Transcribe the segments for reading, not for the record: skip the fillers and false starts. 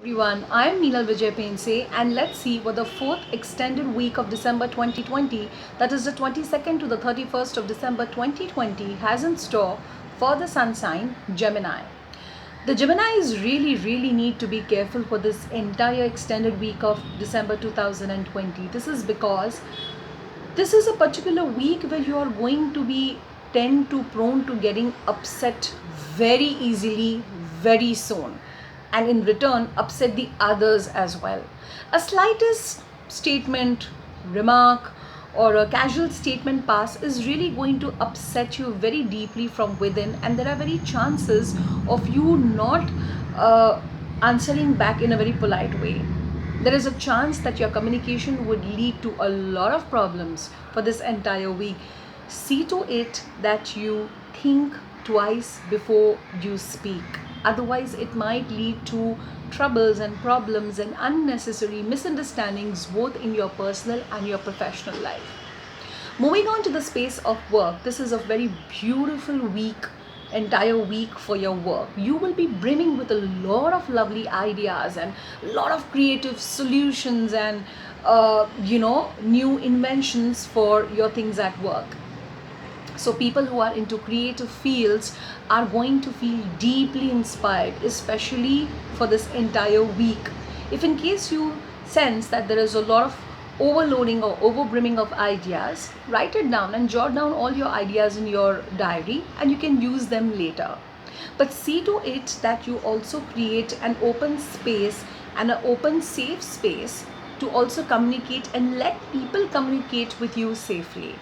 Everyone, I am Meenal Vijay Pense, and let's see what the fourth extended week of December 2020, that is the 22nd to the 31st of December 2020, has in store for the sun sign Gemini. The Geminis really need to be careful for this entire extended week of December 2020. This is because this is a particular week where you are going to be tend to prone to getting upset very easily very soon, and in return upset the others as well. A slightest statement, remark, or a casual statement pass is really going to upset you very deeply from within, and there are very chances of you not answering back in a very polite way. There is a chance that your communication would lead to a lot of problems for this entire week. See to it that you think twice before you speak. Otherwise, it might lead to troubles and problems and unnecessary misunderstandings both in your personal and your professional life. Moving on to the space of work, this is a very beautiful week, entire week for your work. You will be brimming with a lot of lovely ideas and a lot of creative solutions and new inventions for your things at work. So people who are into creative fields are going to feel deeply inspired, especially for this entire week. If in case you sense that there is a lot of overloading or overbrimming of ideas, write it down and jot down all your ideas in your diary, and you can use them later. But see to it that you also create an open space and an open safe space to also communicate and let people communicate with you safely.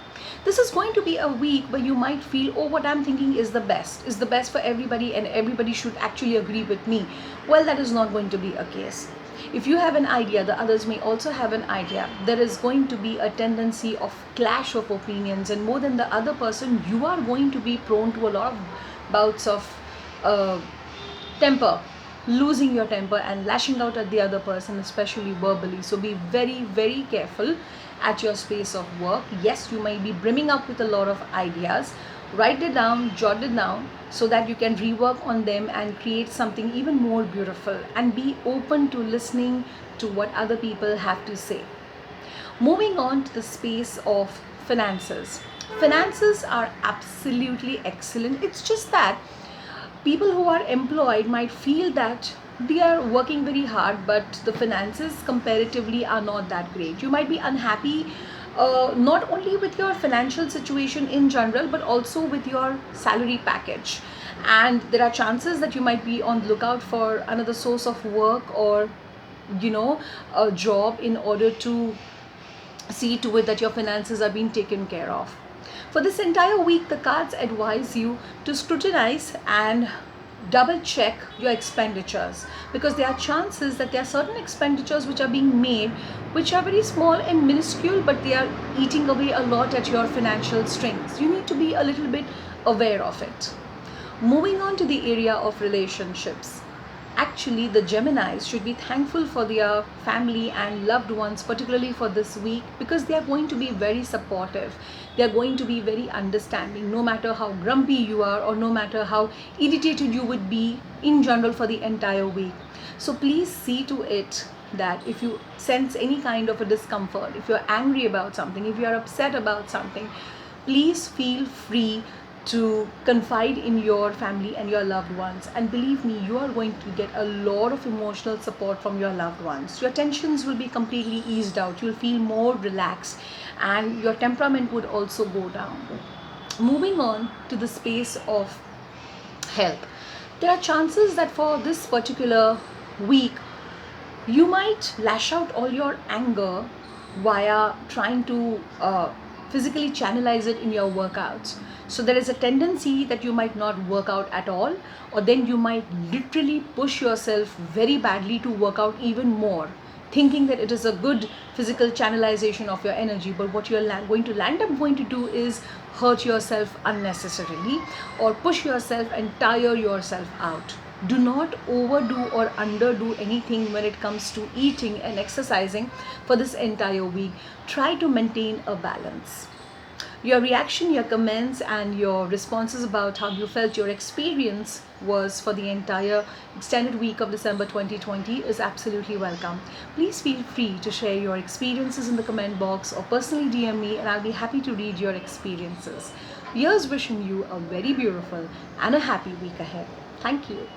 This is going to be a week where you might feel, oh, what I'm thinking is the best for everybody, and everybody should actually agree with me. Well, that is not going to be a case. If you have an idea, the others may also have an idea. There is going to be a tendency of clash of opinions, and more than the other person, you are going to be prone to a lot of bouts of uh, temper, losing your temper and lashing out at the other person, especially verbally. So be very careful at your space of work. Yes, you might be brimming up with a lot of ideas. Write it down, jot it down, so that you can rework on them and create something even more beautiful, and be open to listening to what other people have to say. Moving on to the space of finances. Finances are absolutely excellent. It's just that people who are employed might feel that they are working very hard, but the finances comparatively are not that great. You might be unhappy not only with your financial situation in general, but also with your salary package. And there are chances that you might be on the lookout for another source of work, or a job, in order to see to it that your finances are being taken care of. For this entire week, the cards advise you to scrutinize and double check your expenditures, because there are chances that there are certain expenditures which are being made which are very small and minuscule, but they are eating away a lot at your financial strengths. You need to be a little bit aware of it. Moving on to the area of relationships. Actually, the Geminis should be thankful for their family and loved ones, particularly for this week, because they are going to be very supportive. They are going to be very understanding, no matter how grumpy you are, or no matter how irritated you would be in general for the entire week. So please see to it that if you sense any kind of a discomfort, if you're angry about something, if you're upset about something, please feel free to confide in your family and your loved ones. And believe me, you are going to get a lot of emotional support from your loved ones. Your tensions will be completely eased out. You'll feel more relaxed, and your temperament would also go down. Moving on to the space of health. There are chances that for this particular week, you might lash out all your anger via trying to physically channelize it in your workouts. So there is a tendency that you might not work out at all, or then you might literally push yourself very badly to work out even more, thinking that it is a good physical channelization of your energy. But what you're going to land up going to do is hurt yourself unnecessarily, or push yourself and tire yourself out. Do not overdo or underdo anything when it comes to eating and exercising for this entire week. Try to maintain a balance. Your reaction, your comments, and your responses about how you felt your experience was for the entire extended week of December 2020 is absolutely welcome. Please feel free to share your experiences in the comment box or personally DM me, and I'll be happy to read your experiences. Here's wishing you a very beautiful and a happy week ahead. Thank you.